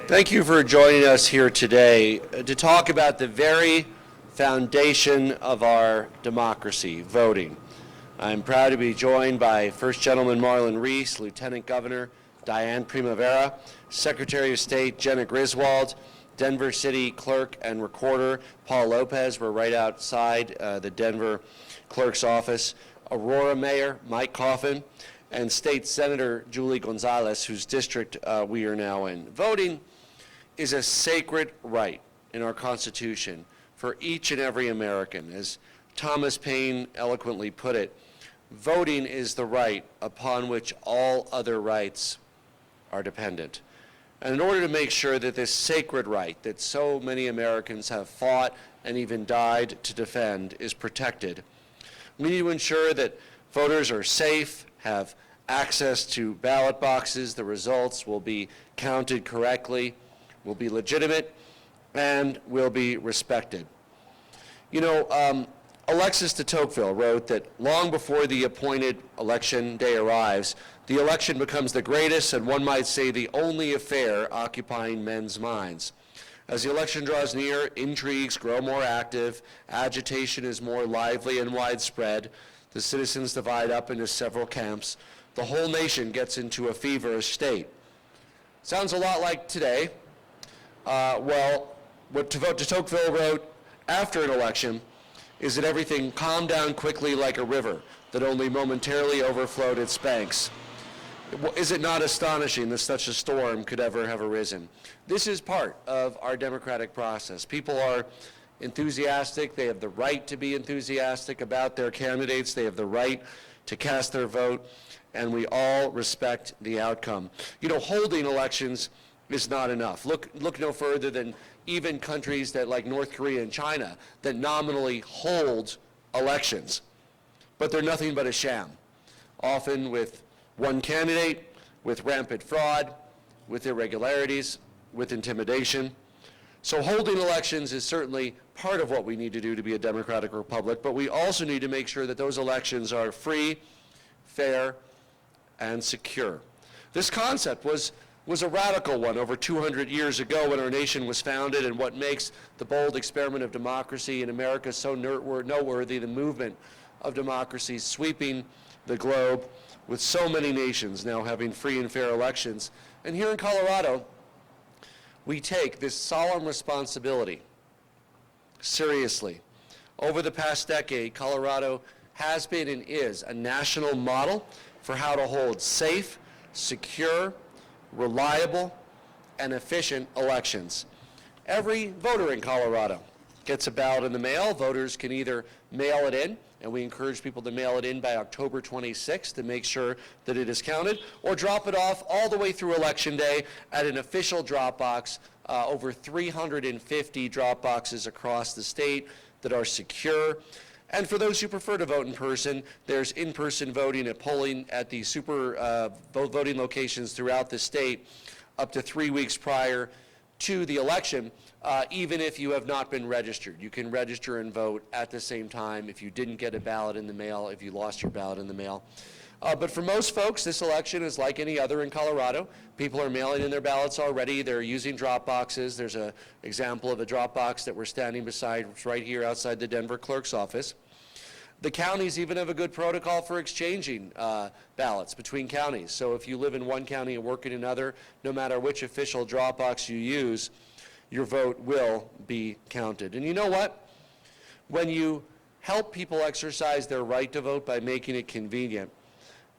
Thank you for joining us here today to talk about the very foundation of our democracy, voting. I'm proud to be joined by First Gentleman Marlon Reese, Lieutenant Governor Diane Primavera, Secretary of State Jenna Griswold, Denver City Clerk and Recorder Paul Lopez. We're right outside the Denver Clerk's office. Aurora Mayor Mike Coffin, and State Senator Julie Gonzalez, whose district we are now in. Voting is a sacred right in our Constitution for each and every American. As Thomas Paine eloquently put it, voting is the right upon which all other rights are dependent. And in order to make sure that this sacred right that so many Americans have fought and even died to defend is protected, we need to ensure that voters are safe, have access to ballot boxes, the results will be counted correctly, will be legitimate, and will be respected. You know, Alexis de Tocqueville wrote that long before the appointed election day arrives, the election becomes the greatest and one might say the only affair occupying men's minds. As the election draws near, intrigues grow more active, agitation is more lively and widespread, the citizens divide up into several camps, the whole nation gets into a feverish state. Sounds a lot like today. Well, what de Tocqueville wrote after an election is that everything calmed down quickly like a river that only momentarily overflowed its banks. Is it not astonishing that such a storm could ever have arisen? This is part of our democratic process. People are enthusiastic. They have the right to be enthusiastic about their candidates. They have the right to cast their vote, and we all respect the outcome. You know, holding elections is not enough. Look no further than even countries that like North Korea and China that nominally hold elections, but they're nothing but a sham, often with one candidate, with rampant fraud, with irregularities, with intimidation. So holding elections is certainly part of what we need to do to be a democratic republic, but we also need to make sure that those elections are free, fair, and secure. This concept was a radical one over 200 years ago when our nation was founded, and what makes the bold experiment of democracy in America so noteworthy, the movement of democracy sweeping the globe with so many nations now having free and fair elections. And here in Colorado, we take this solemn responsibility seriously. Over the past decade, Colorado has been and is a national model for how to hold safe, secure, reliable, and efficient elections. Every voter in Colorado gets a ballot in the mail. Voters can either mail it in, and we encourage people to mail it in by October 26th to make sure that it is counted, or drop it off all the way through Election Day at an official drop box, over 350 drop boxes across the state that are secure. And for those who prefer to vote in person, there's in-person voting at polling at the voting locations throughout the state up to 3 weeks prior to the election, even if you have not been registered. You can register and vote at the same time if you didn't get a ballot in the mail, if you lost your ballot in the mail. But for most folks, this election is like any other in Colorado. People are mailing in their ballots already. They're using drop boxes. There's an example of a drop box that we're standing beside right here outside the Denver Clerk's office. The counties even have a good protocol for exchanging ballots between counties. So if you live in one county and work in another, no matter which official drop box you use, your vote will be counted. And you know what? When you help people exercise their right to vote by making it convenient,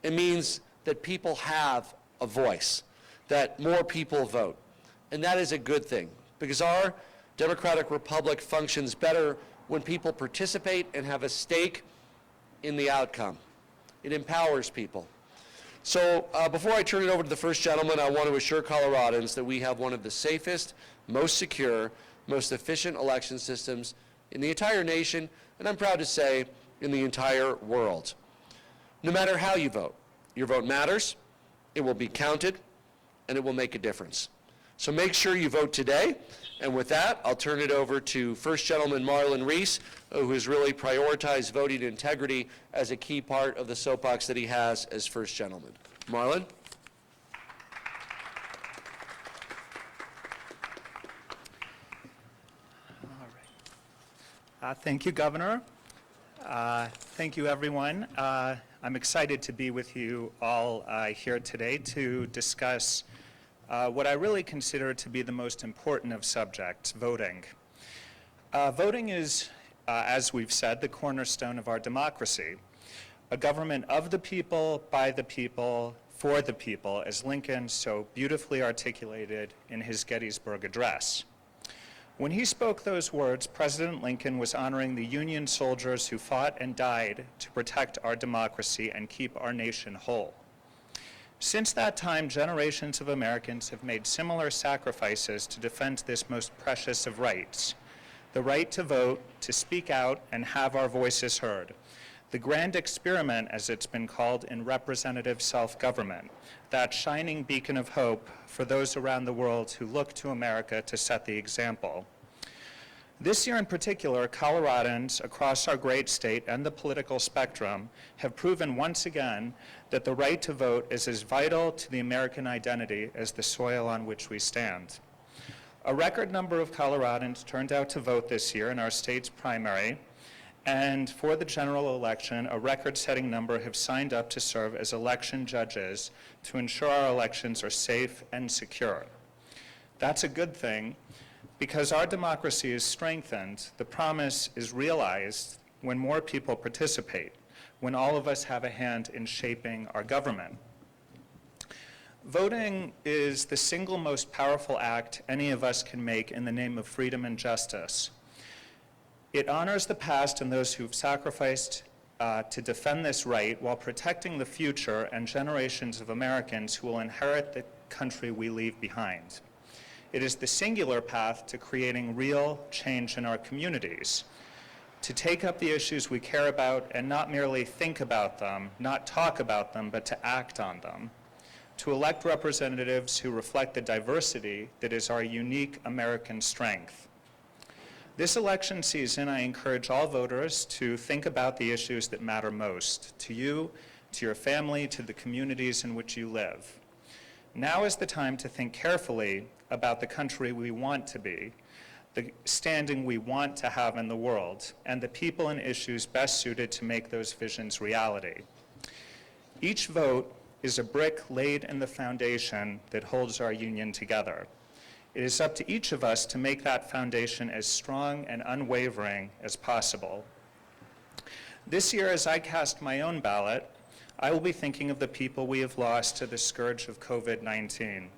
it means that people have a voice, that more people vote. And that is a good thing, because our democratic republic functions better when people participate and have a stake in the outcome. It empowers people. So before I turn it over to the First Gentleman, I want to assure Coloradans that we have one of the safest, most secure, most efficient election systems in the entire nation, and I'm proud to say, in the entire world. No matter how you vote, your vote matters, it will be counted, and it will make a difference. So make sure you vote today. And with that, I'll turn it over to First Gentleman Marlon Reese, who has really prioritized voting integrity as a key part of the soapbox that he has as First Gentleman. Marlon? Thank you, Governor. Thank you, everyone. I'm excited to be with you all here today to discuss what I really consider to be the most important of subjects, voting. Voting is, as we've said, the cornerstone of our democracy. A government of the people, by the people, for the people, as Lincoln so beautifully articulated in his Gettysburg Address. When he spoke those words, President Lincoln was honoring the Union soldiers who fought and died to protect our democracy and keep our nation whole. Since that time, generations of Americans have made similar sacrifices to defend this most precious of rights, the right to vote, to speak out, and have our voices heard. The grand experiment, as it's been called, in representative self-government, that shining beacon of hope for those around the world who look to America to set the example. This year in particular, Coloradans across our great state and the political spectrum have proven once again that the right to vote is as vital to the American identity as the soil on which we stand. A record number of Coloradans turned out to vote this year in our state's primary, and for the general election, a record-setting number have signed up to serve as election judges to ensure our elections are safe and secure. That's a good thing, because our democracy is strengthened, the promise is realized when more people participate, when all of us have a hand in shaping our government. Voting is the single most powerful act any of us can make in the name of freedom and justice. It honors the past and those who've sacrificed to defend this right while protecting the future and generations of Americans who will inherit the country we leave behind. It is the singular path to creating real change in our communities, to take up the issues we care about and not merely think about them, not talk about them, but to act on them, to elect representatives who reflect the diversity that is our unique American strength. This election season, I encourage all voters to think about the issues that matter most to you, to your family, to the communities in which you live. Now is the time to think carefully about the country we want to be, the standing we want to have in the world, and the people and issues best suited to make those visions reality. Each vote is a brick laid in the foundation that holds our union together. It is up to each of us to make that foundation as strong and unwavering as possible. This year, as I cast my own ballot, I will be thinking of the people we have lost to the scourge of COVID-19,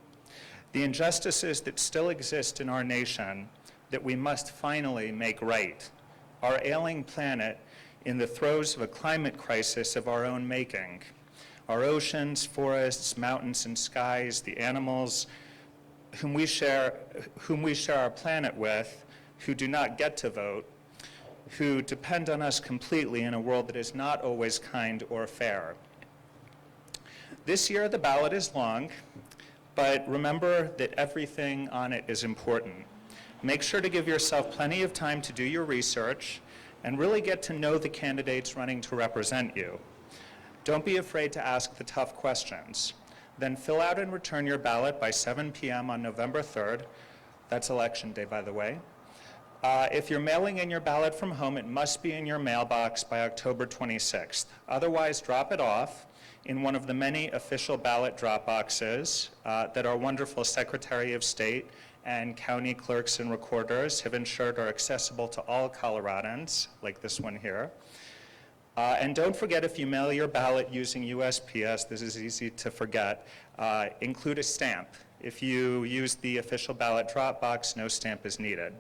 the injustices that still exist in our nation that we must finally make right, our ailing planet in the throes of a climate crisis of our own making, our oceans, forests, mountains, and skies, the animals whom we share our planet with, who do not get to vote, who depend on us completely in a world that is not always kind or fair. This year, the ballot is long, but remember that everything on it is important. Make sure to give yourself plenty of time to do your research and really get to know the candidates running to represent you. Don't be afraid to ask the tough questions. Then fill out and return your ballot by 7 p.m. on November 3rd. That's Election Day, by the way. If you're mailing in your ballot from home, it must be in your mailbox by October 26th. Otherwise, drop it off in one of the many official ballot drop boxes that our wonderful Secretary of State and county clerks and recorders have ensured are accessible to all Coloradans, like this one here. And don't forget, if you mail your ballot using USPS, this is easy to forget, include a stamp. If you use the official ballot drop box, no stamp is needed.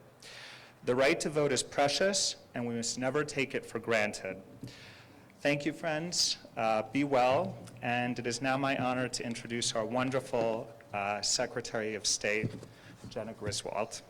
The right to vote is precious, and we must never take it for granted. Thank you, friends. Be well. And it is now my honor to introduce our wonderful Secretary of State, Jenna Griswold.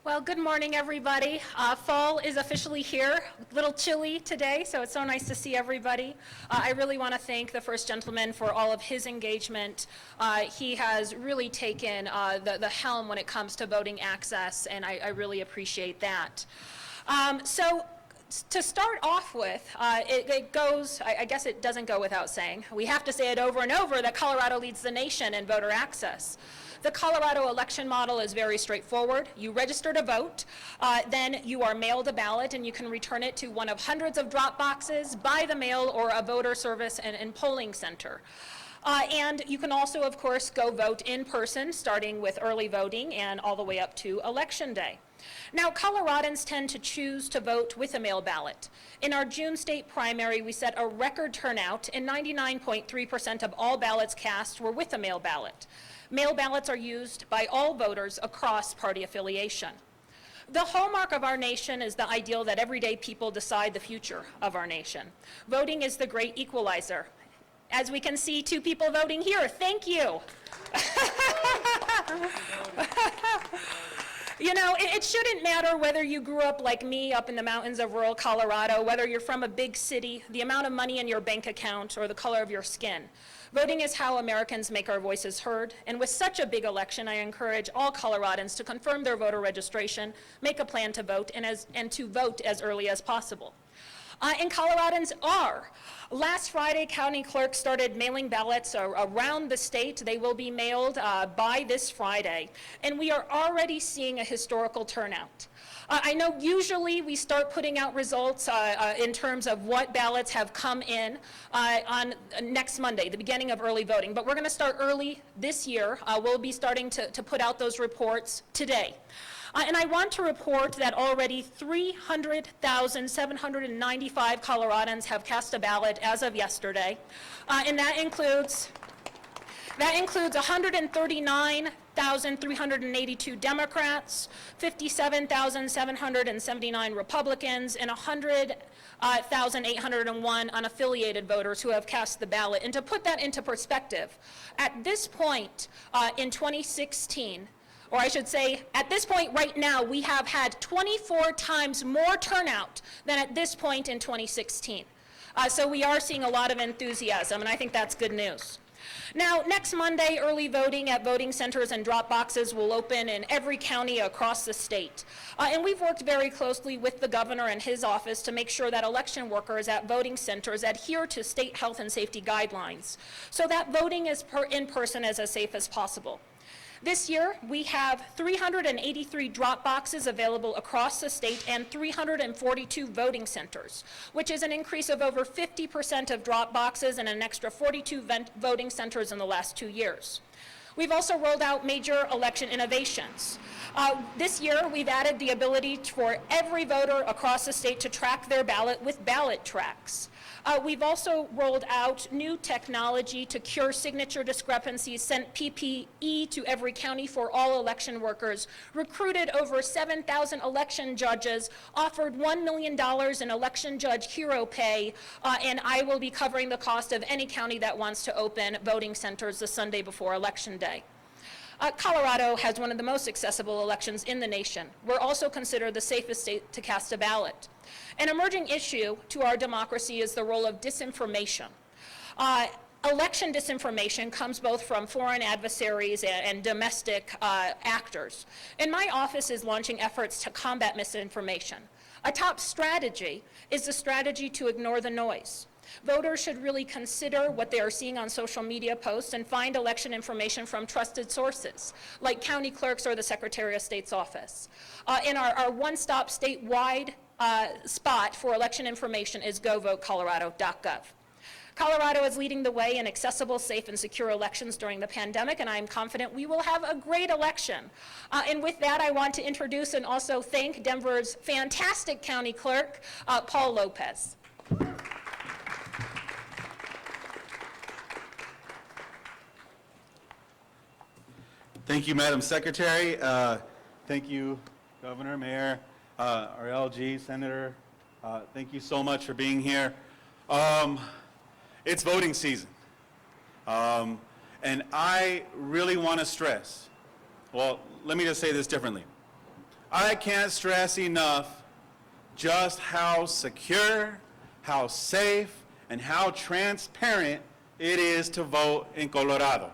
Well, good morning, everybody. Fall is officially here. A little chilly today, so it's so nice to see everybody. I really want to thank the First Gentleman for all of his engagement. He has really taken the helm when it comes to voting access, and I really appreciate that. So To start off with, it goes, I guess it doesn't go without saying, we have to say it over and over, that Colorado leads the nation in voter access. The Colorado election model is very straightforward. You register to vote, then you are mailed a ballot, and you can return it to one of hundreds of drop boxes, by the mail, or a voter service and polling center. And you can also, of course, go vote in person, starting with early voting and all the way up to Election Day. Now, Coloradans tend to choose to vote with a mail ballot. In our June state primary, we set a record turnout, and 99.3% of all ballots cast were with a mail ballot. Mail ballots are used by all voters across party affiliation. The hallmark of our nation is the ideal that everyday people decide the future of our nation. Voting is the great equalizer. As we can see, 2 people voting here. Thank you. You know, it shouldn't matter whether you grew up like me up in the mountains of rural Colorado, whether you're from a big city, the amount of money in your bank account, or the color of your skin. Voting is how Americans make our voices heard, and with such a big election, I encourage all Coloradans to confirm their voter registration, make a plan to vote, and to vote as early as possible. And Coloradans are. Last Friday, county clerks started mailing ballots around the state. They will be mailed by this Friday, and we are already seeing a historical turnout. I know usually we start putting out results in terms of what ballots have come in on next Monday, the beginning of early voting, but we're going to start early this year. We'll be starting to put out those reports today. And I want to report that already 300,795 Coloradans have cast a ballot as of yesterday, and that includes 139,382 Democrats, 57,779 Republicans, and 100,801 unaffiliated voters who have cast the ballot. And to put that into perspective, at this point in 2016, or I should say, at this point right now, we have had 24 times more turnout than at this point in 2016. So we are seeing a lot of enthusiasm, and I think that's good news. Now, next Monday, early voting at voting centers and drop boxes will open in every county across the state. And we've worked very closely with the governor and his office to make sure that election workers at voting centers adhere to state health and safety guidelines, so that voting is in person is as safe as possible. This year, we have 383 drop boxes available across the state and 342 voting centers, which is an increase of over 50% of drop boxes and an extra 42 voting centers in the last 2 years. We've also rolled out major election innovations. This year, we've added the ability for every voter across the state to track their ballot with ballot tracks. We've also rolled out new technology to cure signature discrepancies, sent PPE to every county for all election workers, recruited over 7,000 election judges, offered $1 million in election judge hero pay, and I will be covering the cost of any county that wants to open voting centers the Sunday before Election Day. Colorado has one of the most accessible elections in the nation. We're also considered the safest state to cast a ballot. An emerging issue to our democracy is the role of disinformation. Election disinformation comes both from foreign adversaries and domestic actors. And my office is launching efforts to combat misinformation. A top strategy is the strategy to ignore the noise. Voters should really consider what they are seeing on social media posts and find election information from trusted sources, like county clerks or the Secretary of State's office. And our one-stop statewide spot for election information is govotecolorado.gov. Colorado is leading the way in accessible, safe, and secure elections during the pandemic, and I'm confident we will have a great election. And with that, I want to introduce and also thank Denver's fantastic county clerk, Paul Lopez. Thank you, Madam Secretary. Thank you, Governor, Mayor, our LG, Senator. Thank you so much for being here. It's voting season. And I really want to stress, well, let me just say this differently. I can't stress enough just how secure, how safe, and how transparent it is to vote in Colorado.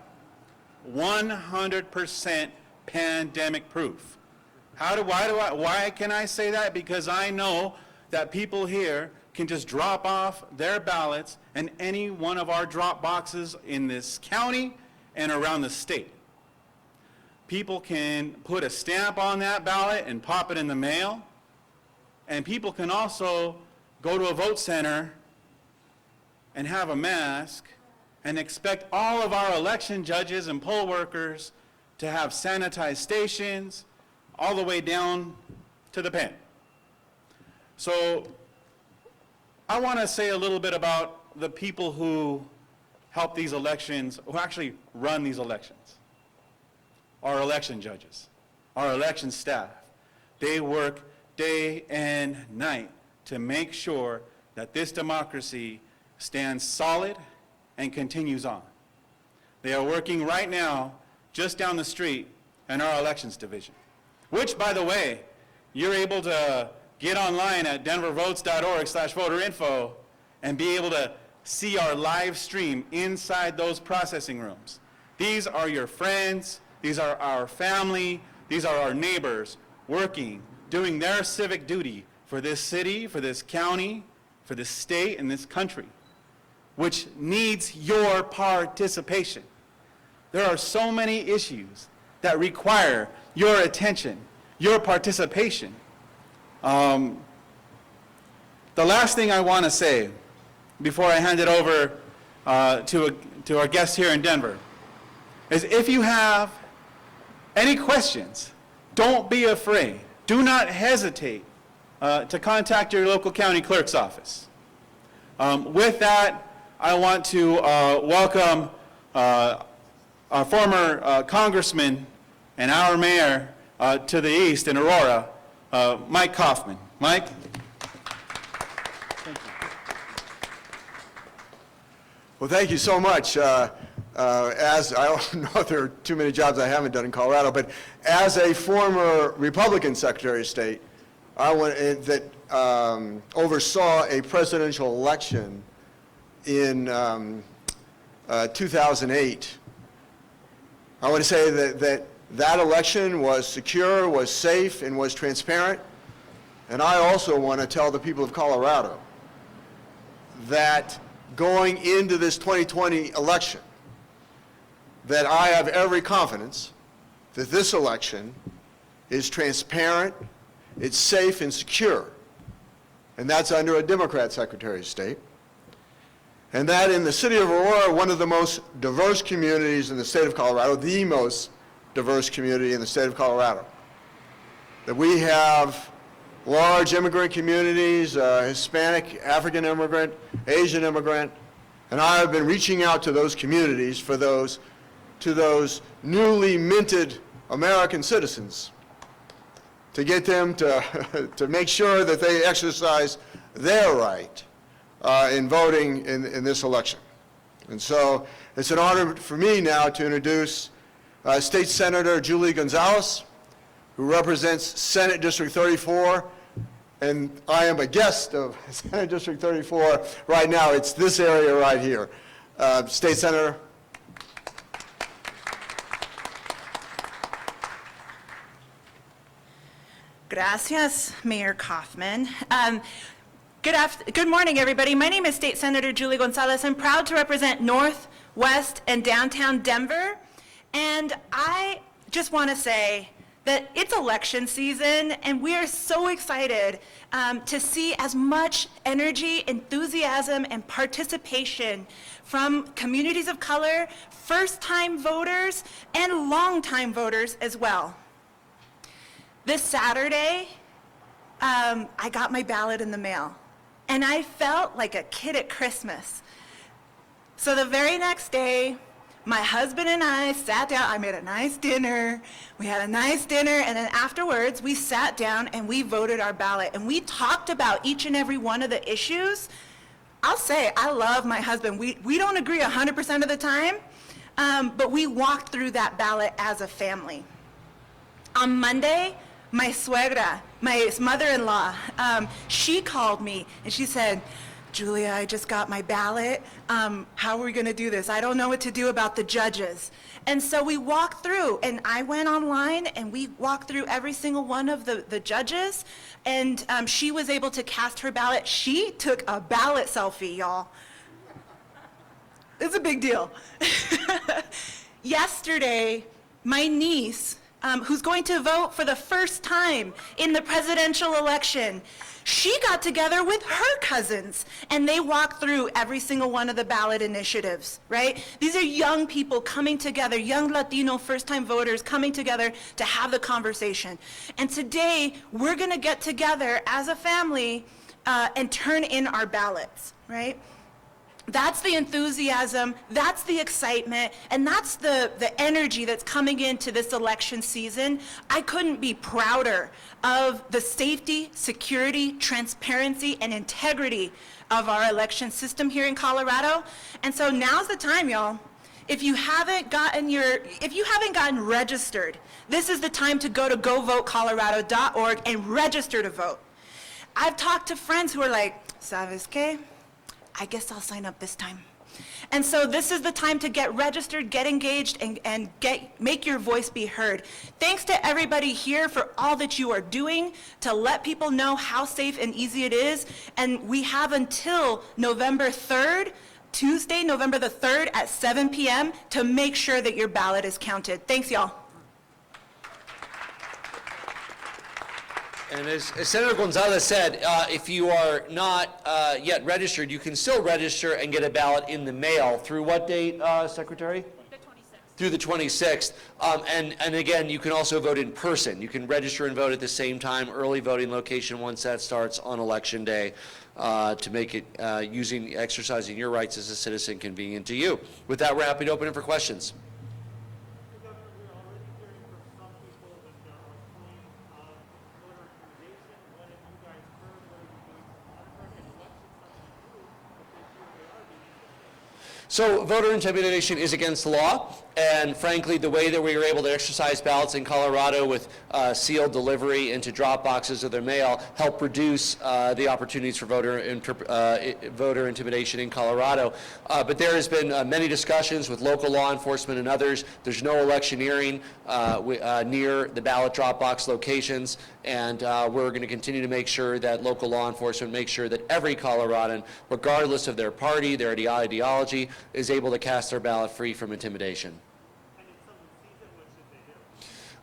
100% pandemic proof. Why can I say that? Because I know that people here can just drop off their ballots in any one of our drop boxes in this county and around the state. People can put a stamp on that ballot and pop it in the mail. And people can also go to a vote center and have a mask and expect all of our election judges and poll workers to have sanitized stations all the way down to the pen. So I want to say a little bit about the people who help these elections, who actually run these elections. Our election judges, our election staff. They work day and night to make sure that this democracy stands solid and continues on. They are working right now just down the street in our elections division, which, by the way, you're able to get online at denvervotes.org/voterinfo and be able to see our live stream inside those processing rooms. These are your friends, these are our family, these are our neighbors working, doing their civic duty for this city, for this county, for this state, and this country, which needs your participation. There are so many issues that require your attention, your participation. The last thing I want to say before I hand it over to our guests here in Denver is, if you have any questions, don't be afraid. Do not hesitate to contact your local county clerk's office. With that, I want to welcome our former congressman and our mayor to the east in Aurora, Mike Kaufman. Mike? Well, thank you so much. As I don't know if there are too many jobs I haven't done in Colorado, but as a former Republican Secretary of State, that oversaw a presidential election in 2008, I want to say that election was secure, was safe, and was transparent. And I also want to tell the people of Colorado that going into this 2020 election, that I have every confidence that this election is transparent, it's safe and secure, and that's under a Democrat Secretary of State. And that in the city of Aurora, one of the most diverse communities in the state of Colorado, the most diverse community in the state of Colorado, that we have large immigrant communities, Hispanic, African immigrant, Asian immigrant, and I have been reaching out to those communities to those newly minted American citizens to get them to make sure that they exercise their right in voting in this election. And so it's an honor for me now to introduce State Senator Julie Gonzalez, who represents Senate District 34, and I am a guest of Senate District 34 right now. It's this area right here. State Senator. Gracias, Mayor Kaufman. Good morning, everybody. My name is State Senator Julie Gonzalez. I'm proud to represent North, West, and downtown Denver. And I just want to say that it's election season, and we are so excited to see as much energy, enthusiasm, and participation from communities of color, first-time voters, and long-time voters as well. This Saturday, I got my ballot in the mail, and I felt like a kid at Christmas. So the very next day, my husband and I sat down. I made a nice dinner. We had a nice dinner, and then afterwards, we sat down and we voted our ballot, and we talked about each and every one of the issues. I'll say, I love my husband. We don't agree 100% of the time, but we walked through that ballot as a family. On Monday, my suegra, my mother-in-law, she called me and she said, Julia, I just got my ballot. How are we going to do this? I don't know what to do about the judges. And so we walked through, and I went online, and we walked through every single one of the judges, and she was able to cast her ballot. She took a ballot selfie, y'all. It's a big deal. Yesterday, my niece, who's going to vote for the first time in the presidential election, she got together with her cousins, and they walked through every single one of the ballot initiatives, right? These are young people coming together, young Latino first-time voters coming together to have the conversation. And today, we're gonna get together as a family and turn in our ballots, right? That's the enthusiasm, that's the excitement, and that's the energy that's coming into this election season. I couldn't be prouder of the safety, security, transparency, and integrity of our election system here in Colorado. And so now's the time, y'all. If you haven't gotten registered, this is the time to go to govotecolorado.org and register to vote. I've talked to friends who are like, ¿sabes qué? I guess I'll sign up this time. And so this is the time to get registered, get engaged, and make your voice be heard. Thanks to everybody here for all that you are doing to let people know how safe and easy it is. And we have until November 3rd, Tuesday, November the 3rd at 7 p.m. to make sure that your ballot is counted. Thanks, y'all. And as Senator Gonzalez said, if you are not yet registered, you can still register and get a ballot in the mail through what date, Secretary? The 26th. Through the 26th. And again, you can also vote in person. You can register and vote at the same time, early voting location once that starts on Election Day, to make it exercising your rights as a citizen convenient to you. With that, we're happy to open it for questions. So voter intimidation is against the law, and frankly, the way that we were able to exercise ballots in Colorado with sealed delivery into drop boxes of their mail helped reduce the opportunities for voter intimidation in Colorado. But there has been many discussions with local law enforcement and others. There's no electioneering near the ballot drop box locations, and we're going to continue to make sure that local law enforcement makes sure that every Coloradan, regardless of their party, their ideology, is able to cast their ballot free from intimidation.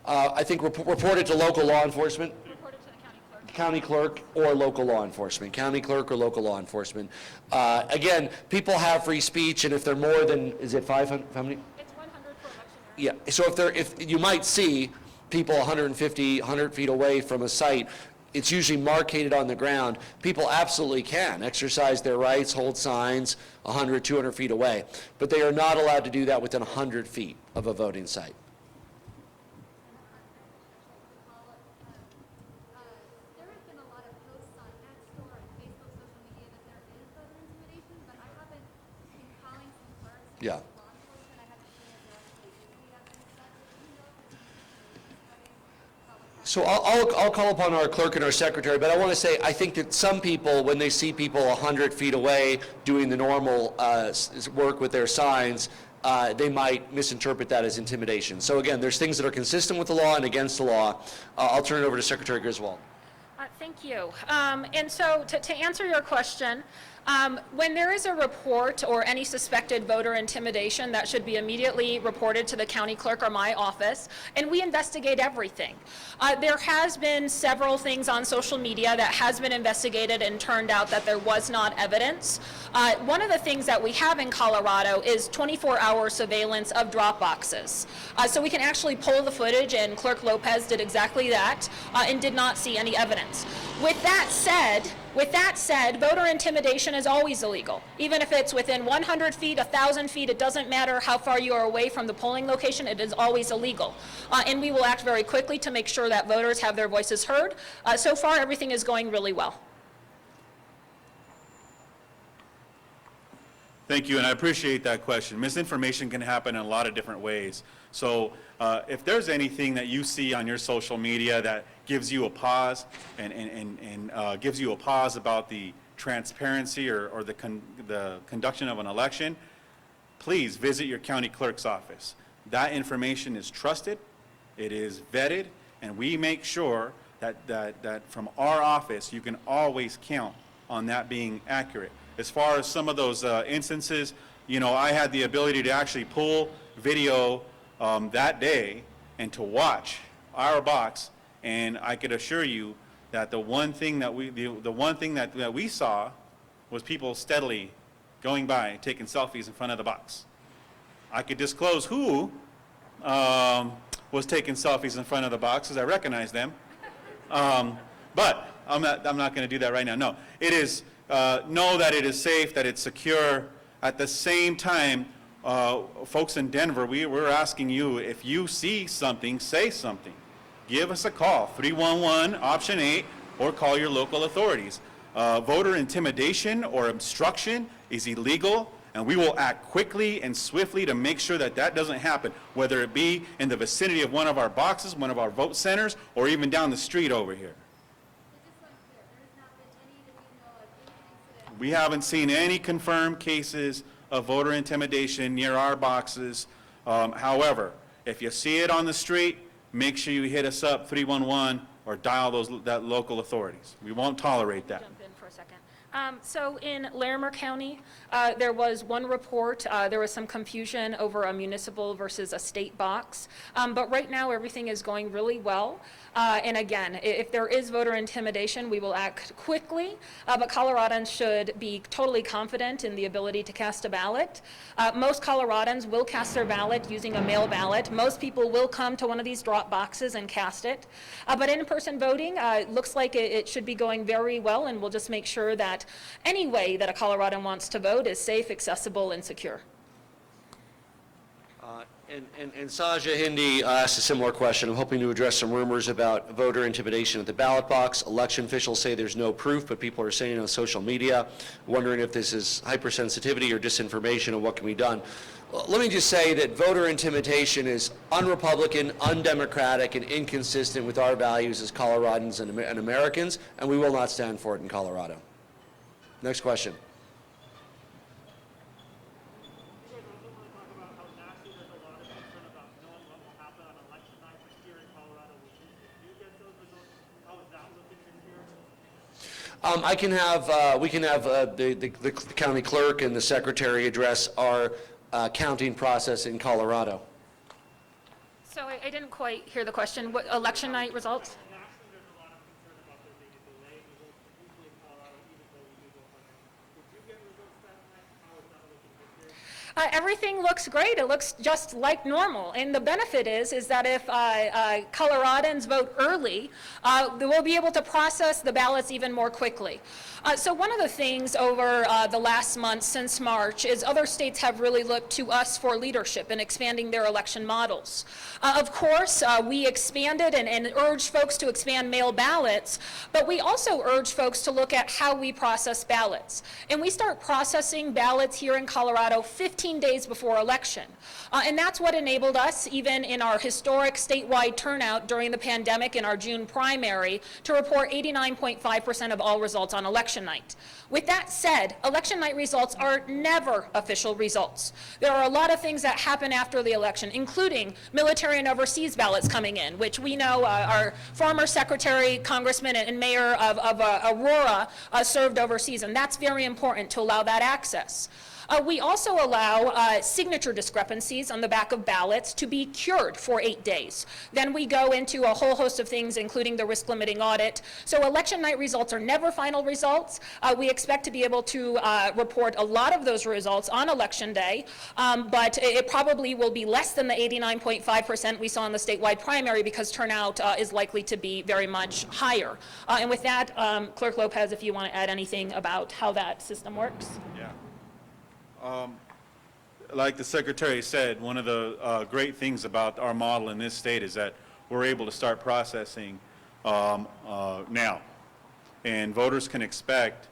I think report it to local law enforcement. Report it to the County clerk or local law enforcement. County clerk or local law enforcement. Again, people have free speech, and if they're more than, is it 500, how many? It's 100 for election. Yeah, so if you might see people 150, 100 feet away from a site, it's usually marked on the ground. People absolutely can exercise their rights, hold signs 100, 200 feet away, but they are not allowed to do that within 100 feet of a voting site. There have been a lot of posts on Nextdoor and Facebook, social media that there is voter intimidation, but I haven't been calling some clerks and Yeah. law enforcement. I haven't seen if they're actually doing the evidence stuff. Do you know if it's So I'll call upon our clerk and our secretary, but I want to say, I think that some people, when they see people 100 feet away doing the normal work with their signs, they might misinterpret that as intimidation. So again, there's things that are consistent with the law and against the law. I'll turn it over to Secretary Griswold. Thank you. And so to answer your question, when there is a report or any suspected voter intimidation, that should be immediately reported to the county clerk or my office, and we investigate everything. There has been several things on social media that has been investigated and turned out that there was not evidence. One of the things that we have in Colorado is 24-hour surveillance of drop boxes. So we can actually pull the footage, and Clerk Lopez did exactly that and did not see any evidence. With that said, voter intimidation is always illegal. Even if it's within 100 feet, 1,000 feet, it doesn't matter how far you are away from the polling location, it is always illegal. And we will act very quickly to make sure that voters have their voices heard. So far, everything is going really well. Thank you, and I appreciate that question. Misinformation can happen in a lot of different ways. So if there's anything that you see on your social media that gives you a pause and gives you a pause about the transparency or the conduction of an election, please visit your county clerk's office. That information is trusted, it is vetted, and we make sure that from our office, you can always count on that being accurate. As far as some of those instances, you know, I had the ability to actually pull video that day and to watch our box, and I could assure you that the one thing that we saw was people steadily going by, taking selfies in front of the box. I could disclose who was taking selfies in front of the box, because I recognize them. But I'm not going to do that right now. No, it is, know that it is safe, that it's secure. At the same time, folks in Denver, we're asking you, if you see something, say something. Give us a call, 311, option 8, or call your local authorities. Voter intimidation or obstruction is illegal, and we will act quickly and swiftly to make sure that that doesn't happen, whether it be in the vicinity of one of our boxes, one of our vote centers, or even down the street over here. We haven't seen any confirmed cases of voter intimidation near our boxes. However, if you see it on the street, make sure you hit us up, 311, or dial that local authorities. We won't tolerate that. Jump in for a second. So in Larimer County, there was one report, there was some confusion over a municipal versus a state box, but right now everything is going really well. And again, if there is voter intimidation, we will act quickly, but Coloradans should be totally confident in the ability to cast a ballot. Most Coloradans will cast their ballot using a mail ballot. Most people will come to one of these drop boxes and cast it. But in-person voting looks like it should be going very well, and we'll just make sure that any way that a Coloradan wants to vote is safe, accessible, and secure. And Saja Hindi asked a similar question. I'm hoping to address some rumors about voter intimidation at the ballot box. Election officials say there's no proof, but people are saying it on social media, wondering if this is hypersensitivity or disinformation and what can be done. Let me just say that voter intimidation is un-Republican, undemocratic, and inconsistent with our values as Coloradans and Americans, and we will not stand for it in Colorado. Next question. I can have, we can have the county clerk and the secretary address our counting process in Colorado. So I didn't quite hear the question. What, election night results? Everything looks great. It looks just like normal. And the benefit is that if Coloradans vote early, we'll be able to process the ballots even more quickly. So one of the things over the last month since March is other states have really looked to us for leadership in expanding their election models. Of course, we expanded and urged folks to expand mail ballots, but we also urged folks to look at how we process ballots. And we start processing ballots here in Colorado 15 days before election. And that's what enabled us, even in our historic statewide turnout during the pandemic in our June primary, to report 89.5% of all results on election night. With that said, election night results are never official results. There are a lot of things that happen after the election, including military and overseas ballots coming in, which we know our former secretary, congressman, and mayor of Aurora served overseas, and that's very important to allow that access. We also allow signature discrepancies on the back of ballots to be cured for 8 days. Then we go into a whole host of things, including the risk-limiting audit. So election night results are never final results. We expect to be able to report a lot of those results on election day, but it probably will be less than the 89.5% we saw in the statewide primary because turnout is likely to be very much higher. And with that, Clerk Lopez, if you want to add anything about how that system works. Yeah. Like the Secretary said, one of the great things about our model in this state is that we're able to start processing now. And voters can expect,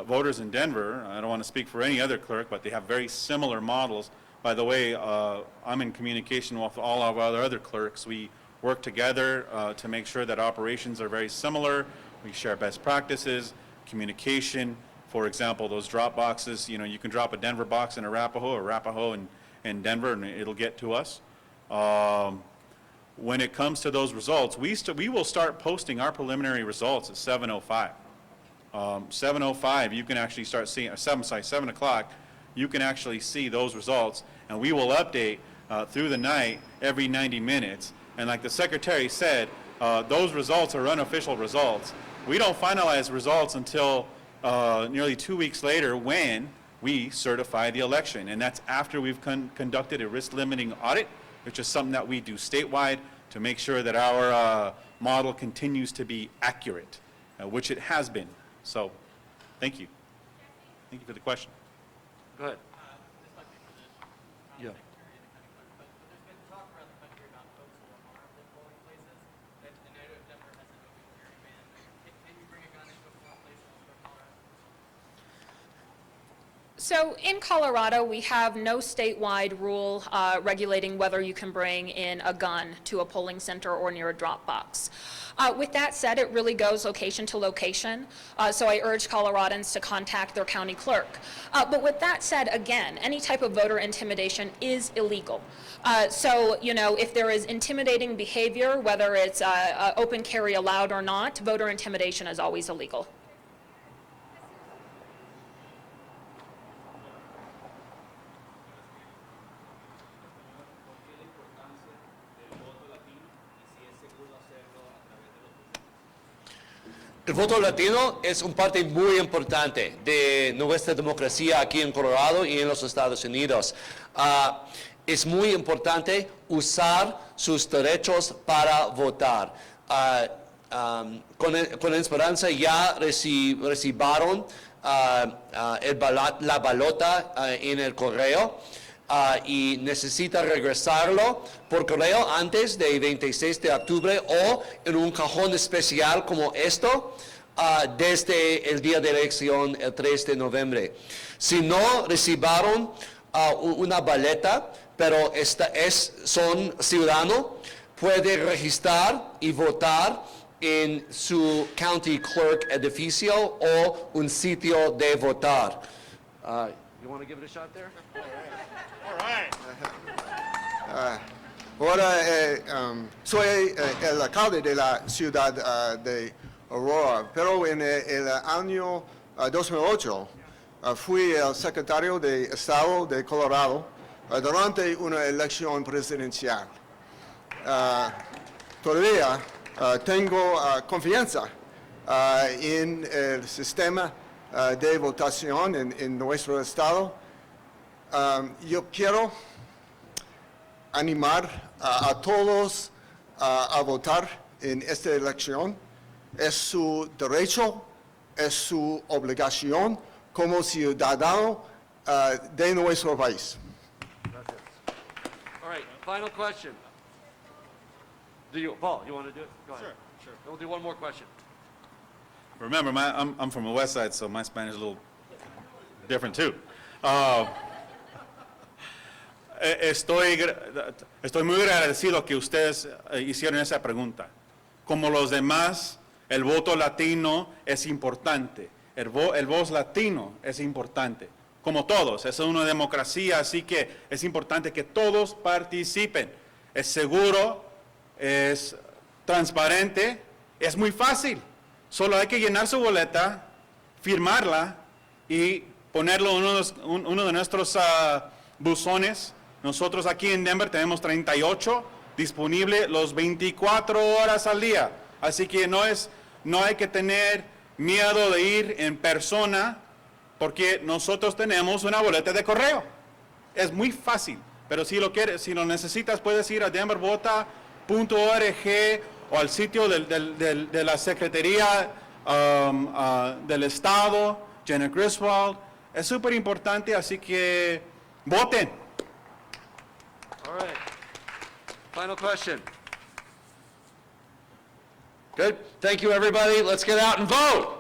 voters in Denver, I don't want to speak for any other clerk, but they have very similar models. By the way, I'm in communication with all of our other clerks. We work together to make sure that operations are very similar. We share best practices, communication, For example, those drop boxes, you know, you can drop a Denver box in Arapahoe or Arapahoe in Denver, and it'll get to us. When it comes to those results, we will start posting our preliminary results at 7:05. 7:05, you can actually start seeing, 7 o'clock, you can actually see those results, and we will update through the night every 90 minutes. And like the secretary said, those results are unofficial results. We don't finalize results until nearly 2 weeks later when we certify the election. And that's after we've conducted a risk-limiting audit, which is something that we do statewide to make sure that our model continues to be accurate, which it has been. So, thank you. Thank you for the question. Go ahead. This might be for the Yeah. secretary and the county clerk, but there's been talk around the country about folks who are armed at polling places, and I know Denver has an open carry ban. Can you bring a gun into a polling place in Colorado? So in Colorado, we have no statewide rule regulating whether you can bring in a gun to a polling center or near a drop box. With that said, it really goes location to location, so I urge Coloradans to contact their county clerk. But with that said, again, any type of voter intimidation is illegal. So, you know, if there is intimidating behavior, whether it's open carry allowed or not, voter intimidation is always illegal. El voto latino es un parte muy importante de nuestra democracia aquí en Colorado y en los Estados Unidos. Es muy importante usar sus derechos para votar. Con esperanza ya recibieron la balota en el correo. Y necesita regresarlo por correo antes del 26 de octubre o en un cajón especial como esto desde el día de elección, el 3 de noviembre. Si no recibieron una boleta, pero son ciudadanos, puede registrar y votar en su county clerk edificio o un sitio de votar. You want to give it a shot there? Ahora soy el alcalde de la ciudad de Aurora, pero en el año 2008 fui el secretario de Estado de Colorado durante una elección presidencial. Todavía tengo confianza en el sistema de votación en nuestro estado. Yo quiero animar a todos a votar en esta elección. Es su derecho, es su obligación como ciudadano de nuestro país. All right, final question. Paul, you want to do it? Go ahead. Sure. We'll do one more question. Remember, I'm from the west side, so my Spanish is a little different too. Estoy muy agradecido que ustedes hicieron esa pregunta. Como los demás, el voto latino es importante. El voto latino es importante. Como todos, es una democracia, así que es importante que todos participen. Es seguro, es transparente, es muy fácil. Solo hay que llenar su boleta, firmarla y ponerlo en uno de nuestros buzones. Nosotros aquí en Denver tenemos 38 disponibles los 24 horas al día. Así que no hay que tener miedo de ir en persona porque nosotros tenemos una boleta de correo. Es muy fácil, pero si lo necesitas, puedes ir a denvervota.org o al sitio de la Secretaría del Estado, Jenna Griswold. Es súper importante, así que voten. All right. Final question. Good. Thank you, everybody. Let's get out and vote.